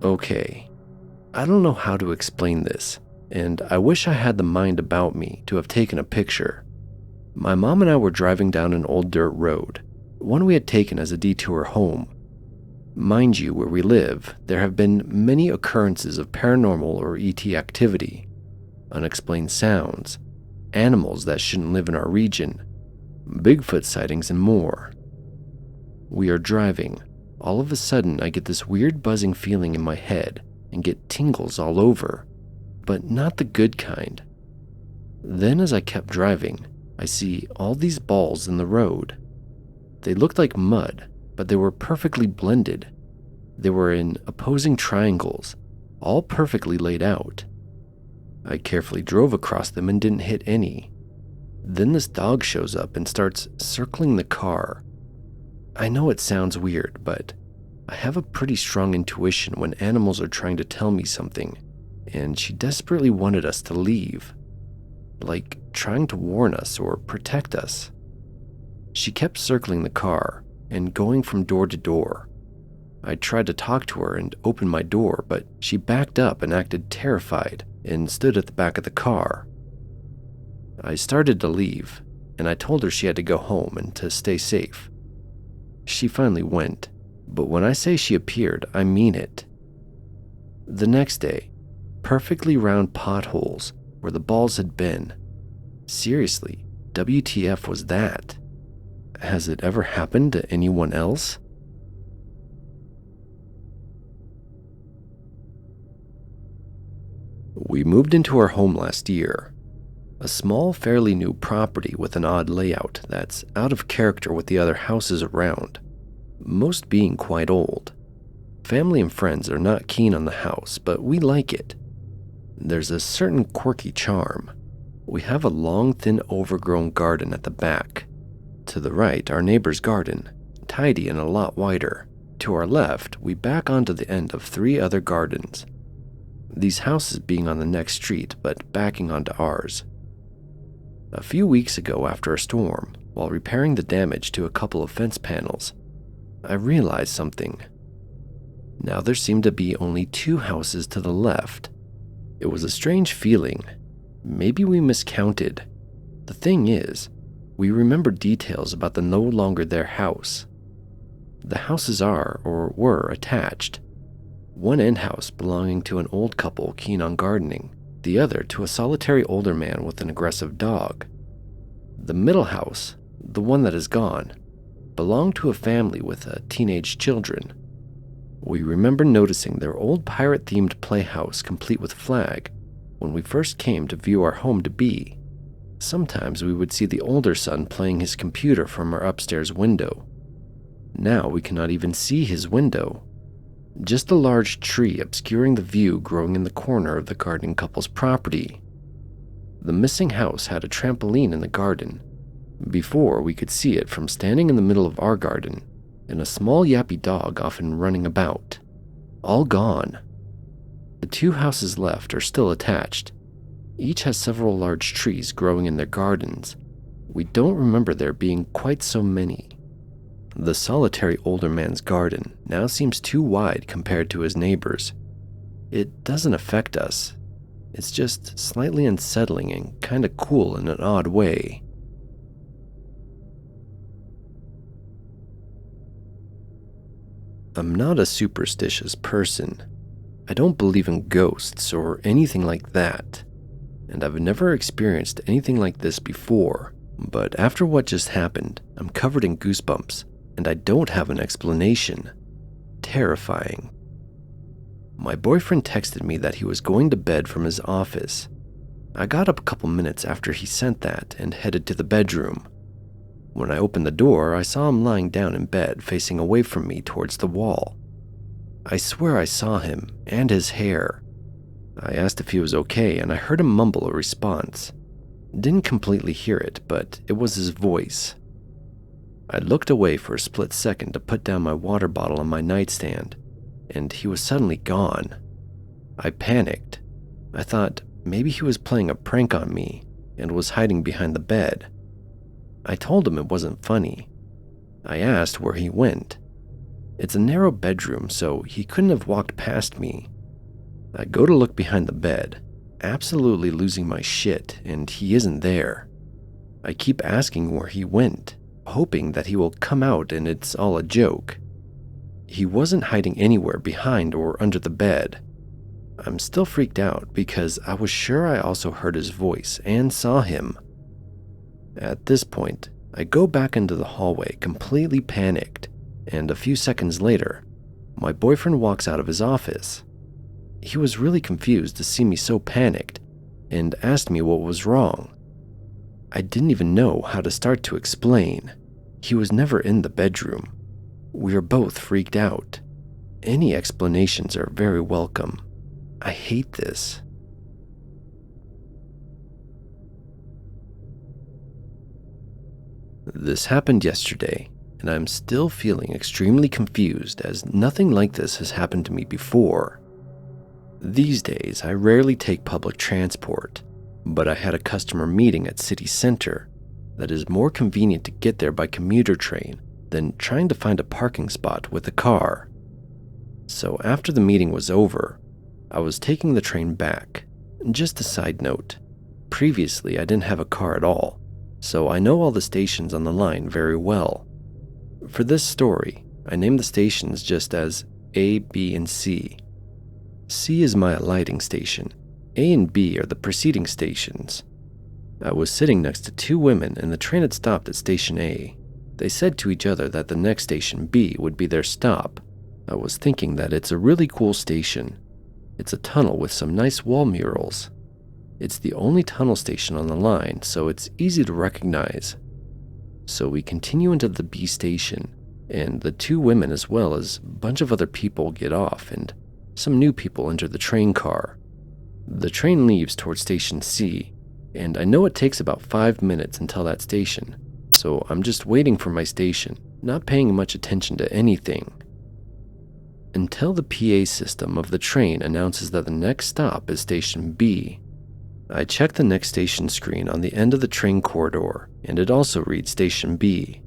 Okay, I don't know how to explain this, and I wish I had the mind about me to have taken a picture. My mom and I were driving down an old dirt road, one we had taken as a detour home. Mind you, where we live, there have been many occurrences of paranormal or ET activity, unexplained sounds, animals that shouldn't live in our region, Bigfoot sightings, and more. We are driving. All of a sudden, I get this weird buzzing feeling in my head and get tingles all over, but not the good kind. Then as I kept driving, I see all these balls in the road. They looked like mud, but they were perfectly blended. They were in opposing triangles, all perfectly laid out. I carefully drove across them and didn't hit any. Then this dog shows up and starts circling the car. I know it sounds weird, but I have a pretty strong intuition when animals are trying to tell me something, and she desperately wanted us to leave, like trying to warn us or protect us. She kept circling the car and going from door to door. I tried to talk to her and open my door, but she backed up and acted terrified and stood at the back of the car. I started to leave, and I told her she had to go home and to stay safe. She finally went, but when I say she appeared, I mean it. The next day, perfectly round potholes where the balls had been. Seriously, WTF was that? Has it ever happened to anyone else? We moved into our home last year. A small, fairly new property with an odd layout that's out of character with the other houses around, most being quite old. Family and friends are not keen on the house, but we like it. There's a certain quirky charm. We have a long, thin, overgrown garden at the back. To the right, our neighbor's garden, tidy and a lot wider. To our left, we back onto the end of 3 other gardens. These houses being on the next street, but backing onto ours. A few weeks ago, after a storm, while repairing the damage to a couple of fence panels, I realized something. Now there seemed to be only 2 houses to the left. It was a strange feeling. Maybe we miscounted. The thing is, we remember details about the no longer there house. The houses are, or were, attached. One end house belonging to an old couple keen on gardening, the other to a solitary older man with an aggressive dog. The middle house, the one that is gone, belonged to a family with teenage children. We remember noticing their old pirate-themed playhouse complete with flag when we first came to view our home to be. Sometimes we would see the older son playing his computer from our upstairs window. Now we cannot even see his window. Just a large tree obscuring the view growing in the corner of the gardening couple's property. The missing house had a trampoline in the garden. Before, we could see it from standing in the middle of our garden, and a small yappy dog often running about. All gone. The 2 houses left are still attached. Each has several large trees growing in their gardens. We don't remember there being quite so many. The solitary older man's garden now seems too wide compared to his neighbors. It doesn't affect us. It's just slightly unsettling and kind of cool in an odd way. I'm not a superstitious person. I don't believe in ghosts or anything like that, and I've never experienced anything like this before, but after what just happened, I'm covered in goosebumps, and I don't have an explanation. Terrifying. My boyfriend texted me that he was going to bed from his office. I got up a couple minutes after he sent that and headed to the bedroom. When I opened the door, I saw him lying down in bed facing away from me towards the wall. I swear I saw him and his hair. I asked if he was okay, and I heard him mumble a response. Didn't completely hear it, but it was his voice. I looked away for a split second to put down my water bottle on my nightstand, and he was suddenly gone. I panicked. I thought maybe he was playing a prank on me and was hiding behind the bed. I told him it wasn't funny. I asked where he went. It's a narrow bedroom, so he couldn't have walked past me. I go to look behind the bed, absolutely losing my shit, and he isn't there. I keep asking where he went, hoping that he will come out and it's all a joke. He wasn't hiding anywhere behind or under the bed. I'm still freaked out because I was sure I also heard his voice and saw him. At this point, I go back into the hallway completely panicked, and a few seconds later, my boyfriend walks out of his office. He was really confused to see me so panicked and asked me what was wrong. I didn't even know how to start to explain. He was never in the bedroom. We are both freaked out. Any explanations are very welcome. I hate this. This happened yesterday, and I'm still feeling extremely confused as nothing like this has happened to me before. These days, I rarely take public transport, but I had a customer meeting at city center that is more convenient to get there by commuter train than trying to find a parking spot with a car. So after the meeting was over, I was taking the train back. Just a side note, previously I didn't have a car at all, so I know all the stations on the line very well. For this story, I named the stations just as A, B, and C. C is my alighting station. A and B are the preceding stations. I was sitting next to two women and the train had stopped at station A. They said to each other that the next station B would be their stop. I was thinking that it's a really cool station. It's a tunnel with some nice wall murals. It's the only tunnel station on the line, so it's easy to recognize. So we continue into the B station, and the two women as well as a bunch of other people get off, and some new people enter the train car. The train leaves towards station C, and I know it takes about 5 minutes until that station, so I'm just waiting for my station, not paying much attention to anything. Until the PA system of the train announces that the next stop is station B. I check the next station screen on the end of the train corridor, and it also reads station B.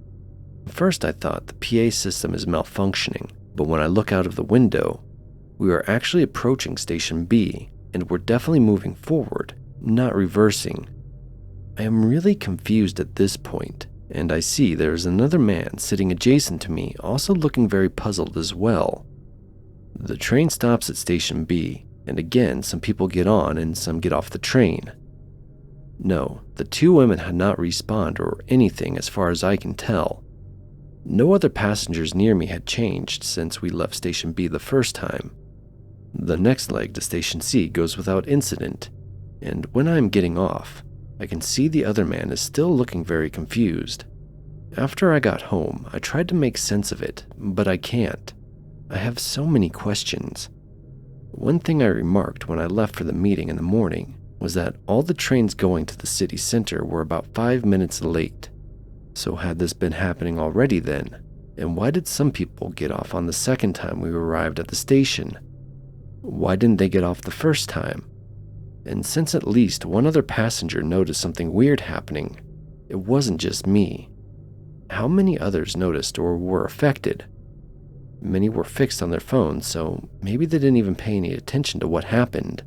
First I thought the PA system is malfunctioning, but when I look out of the window, we are actually approaching station B, and we're definitely moving forward, not reversing. I am really confused at this point, and I see there's another man sitting adjacent to me also looking very puzzled as well. The train stops at station B, and again some people get on and some get off the train. No, the two women had not respawned or anything as far as I can tell. No other passengers near me had changed since we left station B the first time. The next leg to station C goes without incident, and when I am getting off, I can see the other man is still looking very confused. After I got home, I tried to make sense of it, but I can't. I have so many questions. One thing I remarked when I left for the meeting in the morning was that all the trains going to the city center were about 5 minutes late. So had this been happening already then? And why did some people get off on the second time we arrived at the station? Why didn't they get off the first time? And since at least one other passenger noticed something weird happening, it wasn't just me. How many others noticed or were affected? Many were fixed on their phones, so maybe they didn't even pay any attention to what happened.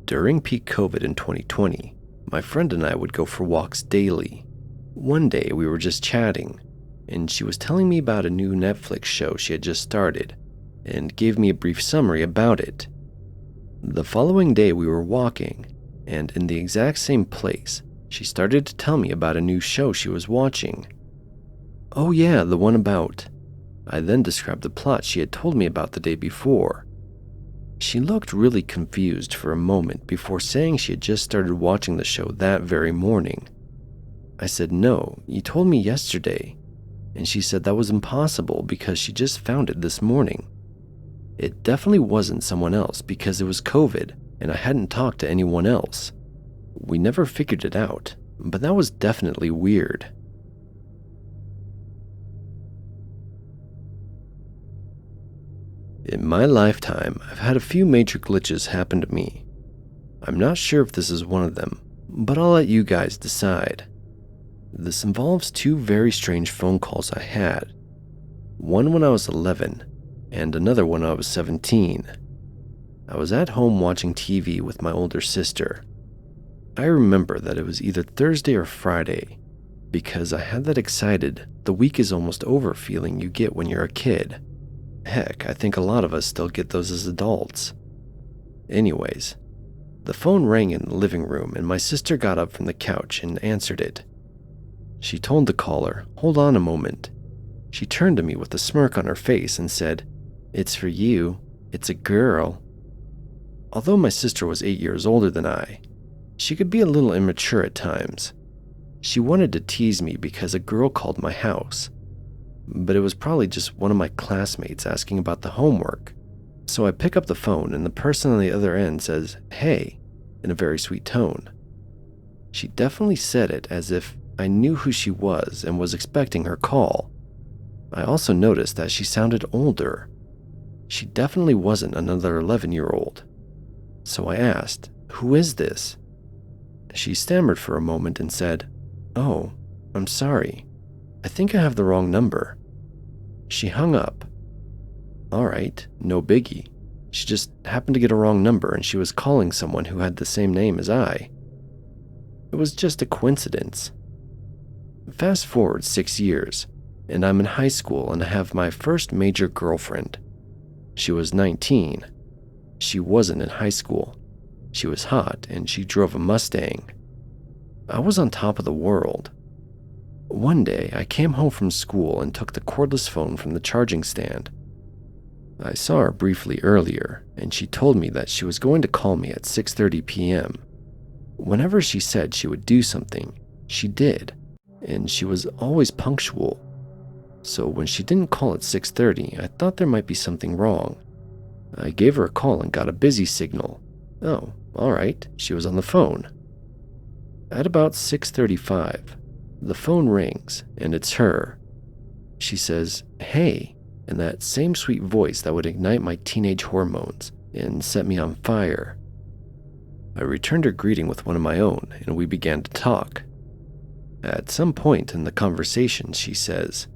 During peak COVID in 2020, my friend and I would go for walks daily. One day we were just chatting, and she was telling me about a new Netflix show she had just started, and gave me a brief summary about it. The following day we were walking, and in the exact same place, she started to tell me about a new show she was watching. Oh yeah, the one about... I then described the plot she had told me about the day before. She looked really confused for a moment before saying she had just started watching the show that very morning. I said, "No, you told me yesterday." And she said that was impossible because she just found it this morning. It definitely wasn't someone else because it was COVID and I hadn't talked to anyone else. We never figured it out, but that was definitely weird. In my lifetime, I've had a few major glitches happen to me. I'm not sure if this is one of them, but I'll let you guys decide. this involves two very strange phone calls I had. One when I was 11, and another when I was 17. I was at home watching TV with my older sister. I remember that it was either Thursday or Friday, because I had that excited, the week is almost over feeling you get when you're a kid. Heck, I think a lot of us still get those as adults. Anyways, the phone rang in the living room and my sister got up from the couch and answered it. She told the caller, "Hold on a moment." She turned to me with a smirk on her face and said, "It's for you. It's a girl." Although my sister was 8 years older than I, she could be a little immature at times. She wanted to tease me because a girl called my house, but it was probably just one of my classmates asking about the homework. So I pick up the phone and the person on the other end says, "Hey," in a very sweet tone. She definitely said it as if I knew who she was and was expecting her call. I also noticed that she sounded older. She definitely wasn't another 11-year-old. So I asked, "Who is this?" She stammered for a moment and said, "Oh, I'm sorry. I think I have the wrong number." She hung up. All right, no biggie. She just happened to get a wrong number and she was calling someone who had the same name as I. It was just a coincidence. Fast forward 6 years, and I'm in high school and I have my first major girlfriend. She was 19. She wasn't in high school. She was hot and she drove a Mustang. I was on top of the world. One day, I came home from school and took the cordless phone from the charging stand. I saw her briefly earlier, and she told me that she was going to call me at 6:30 p.m. Whenever she said she would do something, she did, and she was always punctual. So when she didn't call at 6:30, I thought there might be something wrong. I gave her a call and got a busy signal. Oh, all right, she was on the phone. At about 6:35, the phone rings, and it's her. She says, "Hey," in that same sweet voice that would ignite my teenage hormones and set me on fire. I returned her greeting with one of my own, and we began to talk. At some point in the conversation, she says,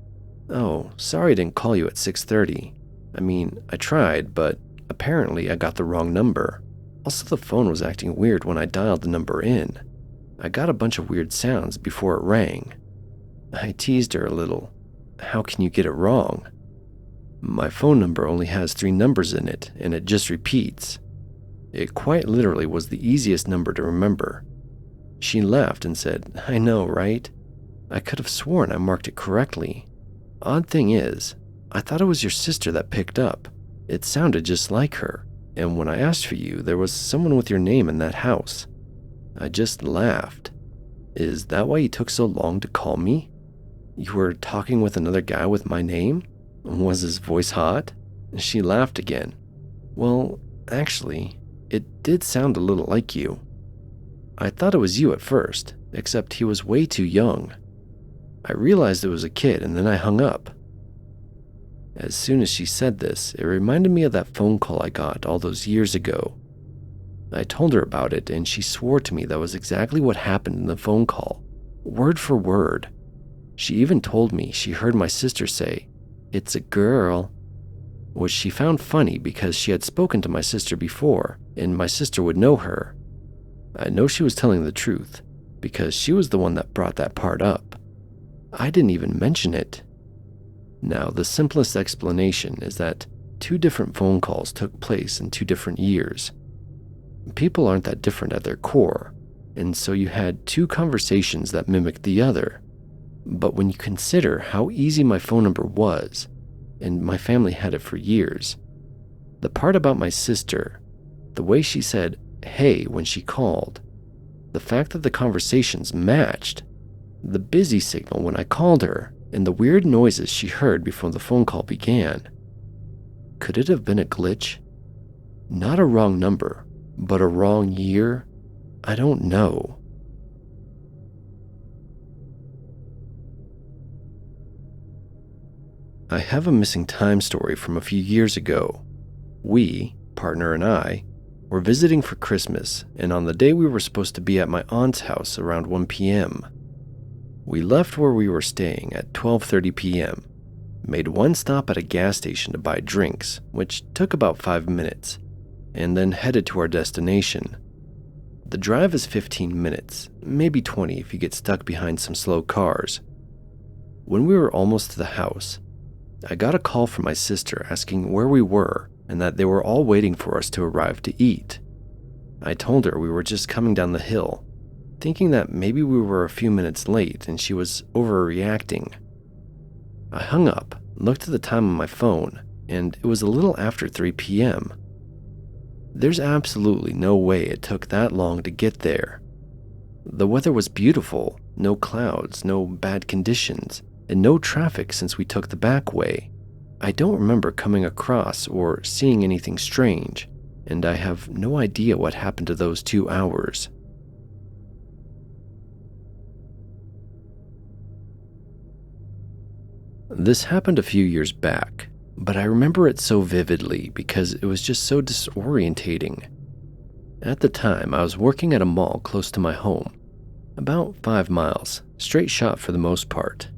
"Oh, sorry I didn't call you at 6:30. I mean, I tried, but apparently I got the wrong number. Also, the phone was acting weird when I dialed the number in. I got a bunch of weird sounds before it rang." I teased her a little. "How can you get it wrong? My phone number only has 3 numbers in it, and it just repeats." It quite literally was the easiest number to remember. She laughed and said, "I know, right? I could have sworn I marked it correctly. Odd thing is, I thought it was your sister that picked up. It sounded just like her, and when I asked for you, there was someone with your name in that house." I just laughed. "Is that why you took so long to call me? You were talking with another guy with my name? Was his voice hot?" She laughed again. "Well, actually, it did sound a little like you. I thought it was you at first, except he was way too young. I realized it was a kid and then I hung up." As soon as she said this, it reminded me of that phone call I got all those years ago. I told her about it and she swore to me that was exactly what happened in the phone call, word for word. She even told me she heard my sister say, "It's a girl," which she found funny because she had spoken to my sister before and my sister would know her. I know she was telling the truth because she was the one that brought that part up. I didn't even mention it. Now, the simplest explanation is that 2 different phone calls took place in 2 different years. People aren't that different at their core, and so you had 2 conversations that mimicked the other. But when you consider how easy my phone number was, and my family had it for years, the part about my sister, the way she said, "Hey," when she called, the fact that the conversations matched, the busy signal when I called her, and the weird noises she heard before the phone call began. Could it have been a glitch? Not a wrong number, but a wrong year? I don't know. I have a missing time story from a few years ago. We, partner and I, were visiting for Christmas, and on the day we were supposed to be at my aunt's house around 1 p.m. We left where we were staying at 12:30 p.m., made one stop at a gas station to buy drinks, which took about 5 minutes, and then headed to our destination. The drive is 15 minutes, maybe 20 if you get stuck behind some slow cars. When we were almost to the house, I got a call from my sister asking where we were and that they were all waiting for us to arrive to eat. I told her we were just coming down the hill, thinking that maybe we were a few minutes late and she was overreacting. I hung up, looked at the time on my phone, and it was a little after 3 p.m. There's absolutely no way it took that long to get there. The weather was beautiful, no clouds, no bad conditions, and no traffic since we took the back way. I don't remember coming across or seeing anything strange, and I have no idea what happened to those 2 hours. This happened a few years back, but I remember it so vividly because it was just so disorientating. At the time, I was working at a mall close to my home, about 5 miles, straight shot for the most part.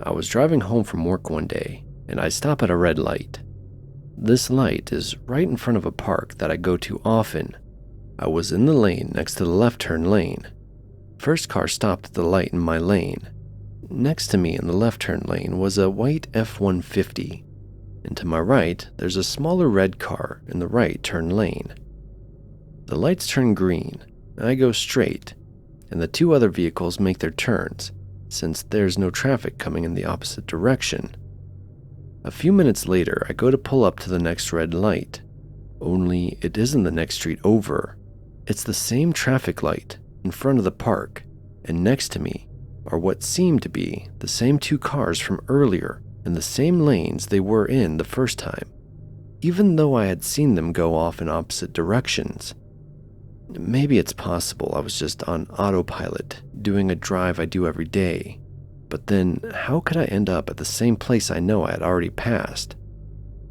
I was driving home from work one day, and I stop at a red light. This light is right in front of a park that I go to often. I was in the lane next to the left turn lane. First car stopped at the light in my lane. Next to me in the left turn lane was a white F-150, and to my right, there's a smaller red car in the right turn lane. The lights turn green, I go straight, and the 2 other vehicles make their turns, since there's no traffic coming in the opposite direction. A few minutes later, I go to pull up to the next red light, only it isn't the next street over. It's the same traffic light in front of the park, and next to me are what seem to be the same 2 cars from earlier in the same lanes they were in the first time, even though I had seen them go off in opposite directions. Maybe it's possible I was just on autopilot, doing a drive I do every day, but then how could I end up at the same place I know I had already passed?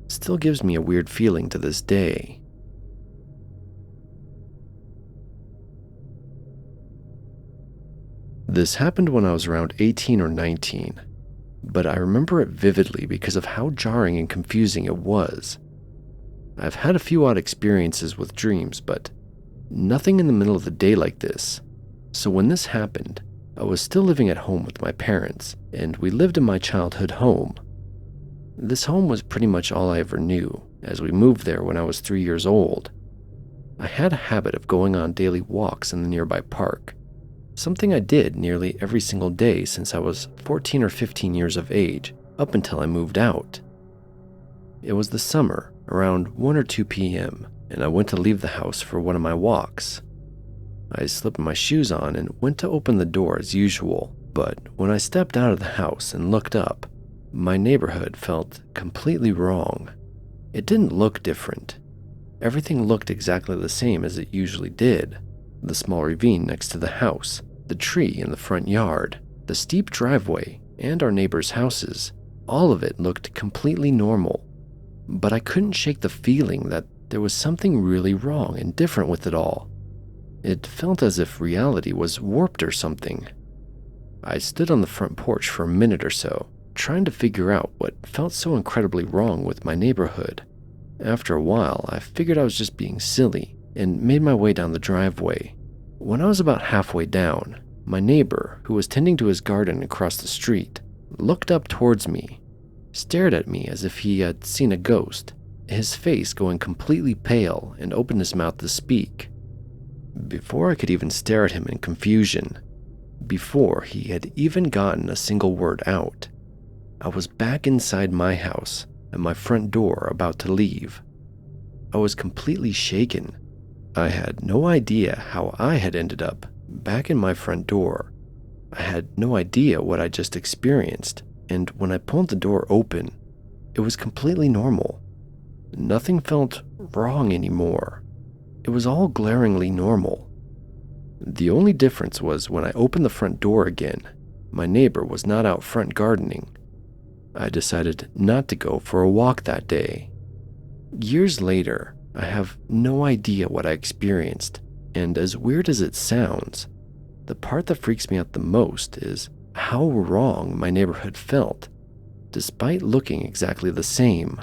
Still gives me a weird feeling to this day. This happened when I was around 18 or 19, but I remember it vividly because of how jarring and confusing it was. I've had a few odd experiences with dreams, but nothing in the middle of the day like this. So when this happened, I was still living at home with my parents, and we lived in my childhood home. This home was pretty much all I ever knew, as we moved there when I was 3 years old. I had a habit of going on daily walks in the nearby park, something I did nearly every single day since I was 14 or 15 years of age, up until I moved out. It was the summer, around 1 or 2 p.m., and I went to leave the house for one of my walks. I slipped my shoes on and went to open the door as usual, but when I stepped out of the house and looked up, my neighborhood felt completely wrong. It didn't look different. Everything looked exactly the same as it usually did. The small ravine next to the house, the tree in the front yard, the steep driveway, and our neighbors' houses. All of it looked completely normal, but I couldn't shake the feeling that there was something really wrong and different with it all. It felt as if reality was warped or something. I stood on the front porch for a minute or so, trying to figure out what felt so incredibly wrong with my neighborhood. After a while, I figured I was just being silly and made my way down the driveway. When I was about halfway down, my neighbor, who was tending to his garden across the street, looked up towards me, stared at me as if he had seen a ghost, his face going completely pale, and opened his mouth to speak. Before I could even stare at him in confusion, before he had even gotten a single word out, I was back inside my house at my front door about to leave. I was completely shaken. I had no idea how I had ended up back in my front door. I had no idea what I just experienced, and when I pulled the door open, it was completely normal. Nothing felt wrong anymore. It was all glaringly normal. The only difference was when I opened the front door again, my neighbor was not out front gardening. I decided not to go for a walk that day. Years later, I have no idea what I experienced, and as weird as it sounds, the part that freaks me out the most is how wrong my neighborhood felt, despite looking exactly the same.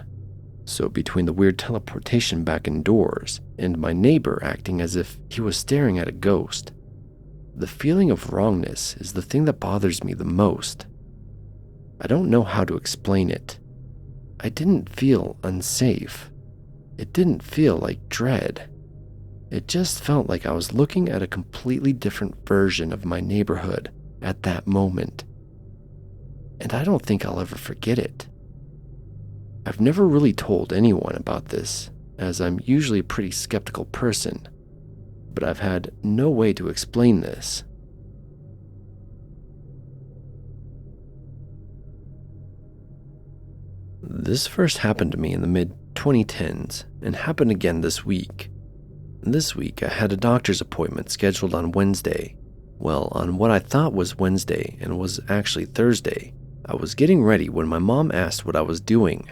So between the weird teleportation back indoors and my neighbor acting as if he was staring at a ghost, the feeling of wrongness is the thing that bothers me the most. I don't know how to explain it. I didn't feel unsafe. It didn't feel like dread. It just felt like I was looking at a completely different version of my neighborhood at that moment. And I don't think I'll ever forget it. I've never really told anyone about this, as I'm usually a pretty skeptical person, but I've had no way to explain this. This first happened to me in the mid-2010s and happened again this week. This week, I had a doctor's appointment scheduled on Wednesday. Well, on what I thought was Wednesday and was actually Thursday. I was getting ready when my mom asked what I was doing.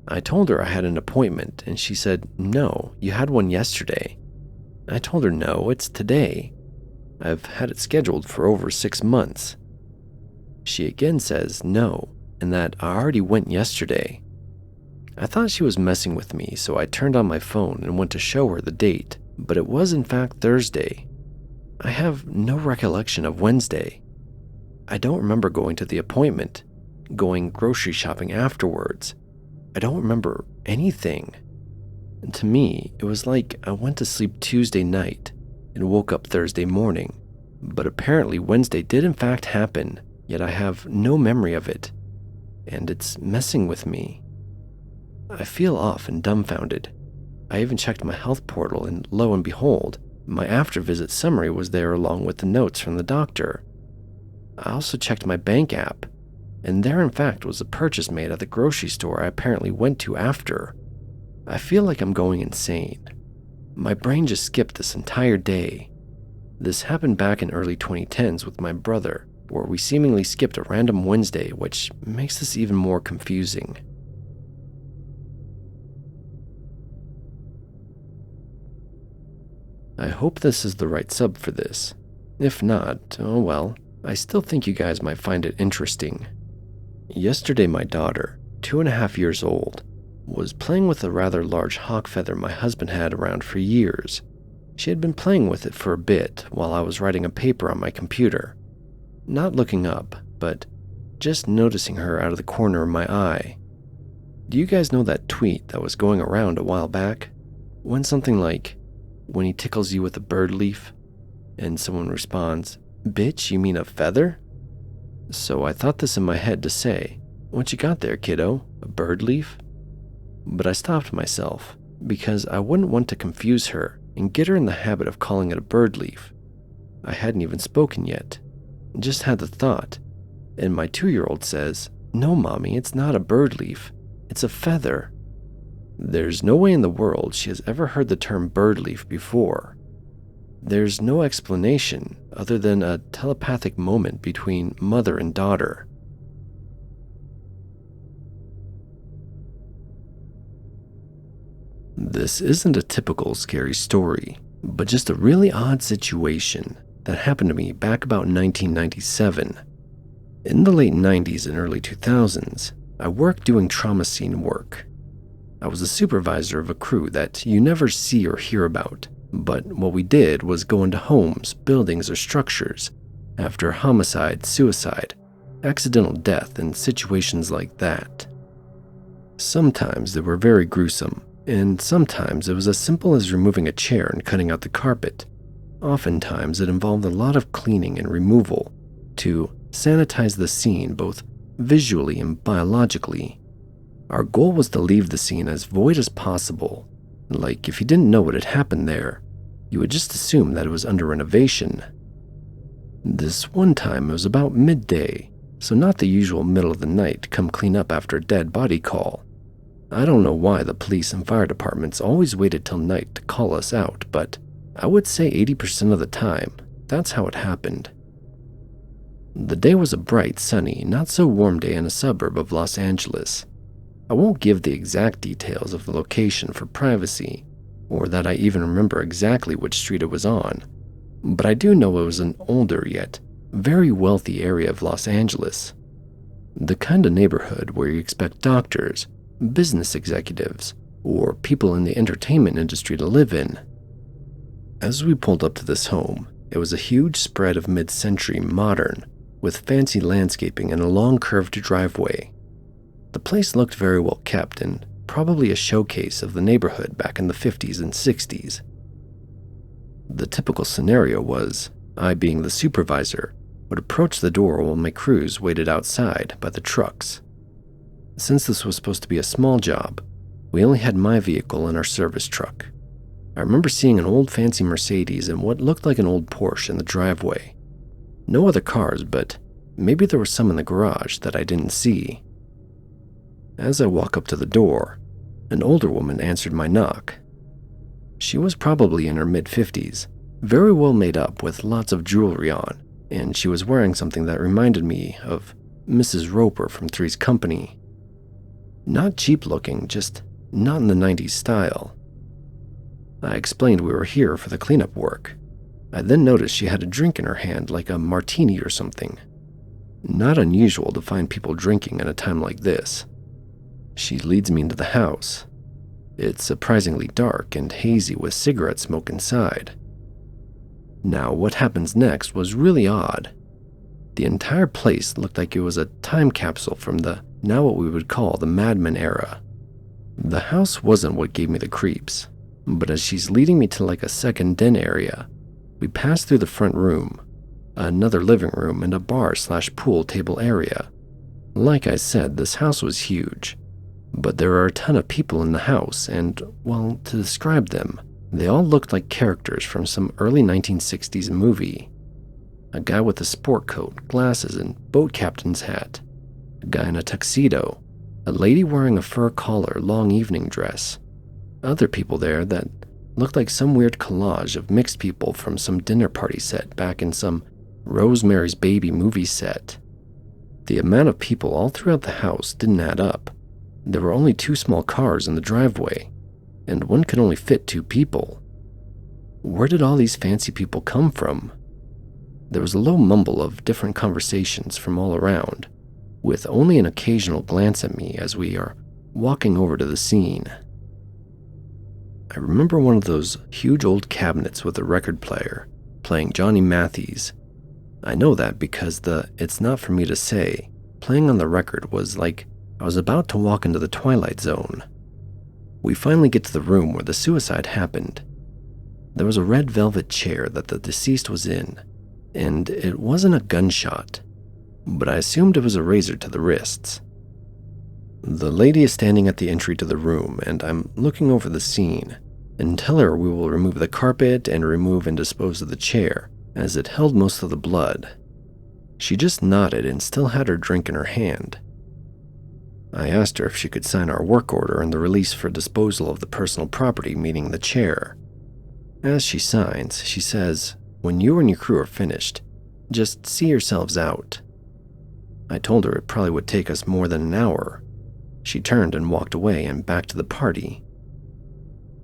I told her I had an appointment, and she said, "No, you had one yesterday." I told her, "No, it's today. I've had it scheduled for over 6 months." She again says no, and that I already went yesterday. I thought she was messing with me, so I turned on my phone and went to show her the date, but it was in fact Thursday. I have no recollection of Wednesday. I don't remember going to the appointment, going grocery shopping afterwards. I don't remember anything. And to me, it was like I went to sleep Tuesday night and woke up Thursday morning. But apparently Wednesday did in fact happen, yet I have no memory of it. And it's messing with me. I feel off and dumbfounded. I even checked my health portal, and lo and behold, my after-visit summary was there along with the notes from the doctor. I also checked my bank app, and there in fact was a purchase made at the grocery store I apparently went to after. I feel like I'm going insane. My brain just skipped this entire day. This happened back in early 2010s with my brother, where we seemingly skipped a random Wednesday, which makes this even more confusing. I hope this is the right sub for this. If not, oh well, I still think you guys might find it interesting. Yesterday my daughter, 2.5 years old, was playing with a rather large hawk feather my husband had around for years. She had been playing with it for a bit while I was writing a paper on my computer. Not looking up, but just noticing her out of the corner of my eye. Do you guys know that tweet that was going around a while back? When something like, "When he tickles you with a bird leaf," and someone responds, "Bitch, you mean a feather?" So I thought this in my head to say, "What you got there, kiddo? A bird leaf?" But I stopped myself, because I wouldn't want to confuse her and get her in the habit of calling it a bird leaf. I hadn't even spoken yet, just had the thought, and my 2-year-old says, "No, Mommy, it's not a bird leaf, it's a feather." There's no way in the world she has ever heard the term bird leaf before. There's no explanation other than a telepathic moment between mother and daughter. This isn't a typical scary story, but just a really odd situation that happened to me back about 1997. In the late 90s and early 2000s, I worked doing trauma scene work. I was a supervisor of a crew that you never see or hear about, but what we did was go into homes, buildings, or structures after homicide, suicide, accidental death, and situations like that. Sometimes they were very gruesome, and sometimes it was as simple as removing a chair and cutting out the carpet. Oftentimes it involved a lot of cleaning and removal to sanitize the scene both visually and biologically. Our goal was to leave the scene as void as possible. Like, if you didn't know what had happened there, you would just assume that it was under renovation. This one time it was about midday, so not the usual middle of the night come clean up after a dead body call. I don't know why the police and fire departments always waited till night to call us out, but I would say 80% of the time, that's how it happened. The day was a bright, sunny, not so warm day in a suburb of Los Angeles. I won't give the exact details of the location for privacy, or that I even remember exactly which street it was on, but I do know it was an older yet very wealthy area of Los Angeles. The kind of neighborhood where you expect doctors, business executives, or people in the entertainment industry to live in. As we pulled up to this home, it was a huge spread of mid-century modern, with fancy landscaping and a long curved driveway. The place looked very well kept and probably a showcase of the neighborhood back in the 50s and 60s. The typical scenario was, I being the supervisor, would approach the door while my crews waited outside by the trucks. Since this was supposed to be a small job, we only had my vehicle and our service truck. I remember seeing an old fancy Mercedes and what looked like an old Porsche in the driveway. No other cars, but maybe there was some in the garage that I didn't see. As I walk up to the door, an older woman answered my knock. She was probably in her mid-50s, very well made up with lots of jewelry on, and she was wearing something that reminded me of Mrs. Roper from Three's Company. Not cheap looking, just not in the 90s style. I explained we were here for the cleanup work. I then noticed she had a drink in her hand, like a martini or something. Not unusual to find people drinking at a time like this. She leads me into the house. It's surprisingly dark and hazy with cigarette smoke inside. Now, what happens next was really odd. The entire place looked like it was a time capsule from the now what we would call the Mad Men era. The house wasn't what gave me the creeps, but as she's leading me to like a second den area, we pass through the front room, another living room, and a bar/pool table area. Like I said, this house was huge, but there are a ton of people in the house, and, well, to describe them, they all looked like characters from some early 1960s movie. A guy with a sport coat, glasses, and boat captain's hat. A guy in a tuxedo. A lady wearing a fur collar, long evening dress. Other people there that looked like some weird collage of mixed people from some dinner party set back in some Rosemary's Baby movie set. The amount of people all throughout the house didn't add up. There were only 2 small cars in the driveway, and one could only fit 2 people. Where did all these fancy people come from? There was a low mumble of different conversations from all around, with only an occasional glance at me as we are walking over to the scene. I remember one of those huge old cabinets with a record player, playing Johnny Matthys. I know that because the "it's not for me to say" playing on the record was like I was about to walk into the Twilight Zone. We finally get to the room where the suicide happened. There was a red velvet chair that the deceased was in, and it wasn't a gunshot, but I assumed it was a razor to the wrists. The lady is standing at the entry to the room, and I'm looking over the scene and tell her we will remove the carpet and remove and dispose of the chair, as it held most of the blood. She just nodded and still had her drink in her hand. I asked her if she could sign our work order and the release for disposal of the personal property, meaning the chair. As she signs, she says, "When you and your crew are finished, just see yourselves out." I told her it probably would take us more than an hour. She turned and walked away and back to the party.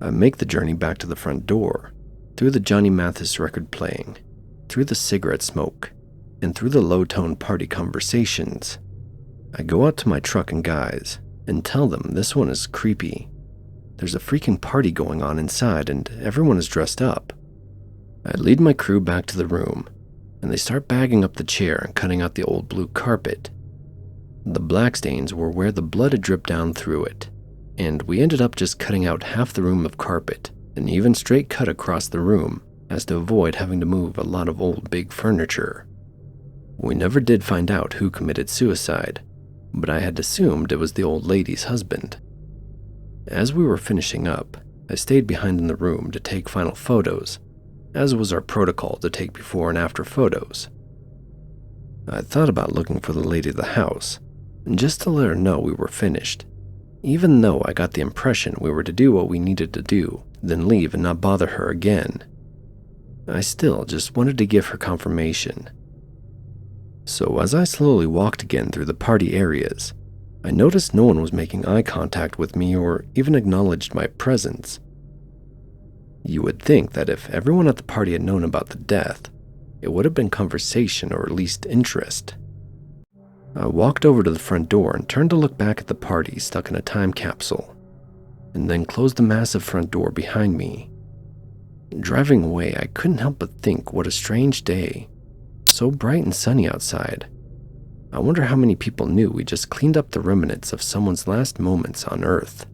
I make the journey back to the front door, through the Johnny Mathis record playing, through the cigarette smoke, and through the low-tone party conversations. I go out to my truck and guys and tell them this one is creepy. There's a freaking party going on inside and everyone is dressed up. I lead my crew back to the room, and they start bagging up the chair and cutting out the old blue carpet. The black stains were where the blood had dripped down through it, and we ended up just cutting out half the room of carpet, an even straight cut across the room, as to avoid having to move a lot of old big furniture. We never did find out who committed suicide, but I had assumed it was the old lady's husband. As we were finishing up, I stayed behind in the room to take final photos, as was our protocol to take before and after photos. I thought about looking for the lady of the house, just to let her know we were finished, even though I got the impression we were to do what we needed to do, then leave and not bother her again. I still just wanted to give her confirmation. So as I slowly walked again through the party areas, I noticed no one was making eye contact with me or even acknowledged my presence. You would think that if everyone at the party had known about the death, it would have been conversation or at least interest. I walked over to the front door and turned to look back at the party stuck in a time capsule, and then closed the massive front door behind me. Driving away, I couldn't help but think what a strange day. So bright and sunny outside. I wonder how many people knew we just cleaned up the remnants of someone's last moments on Earth.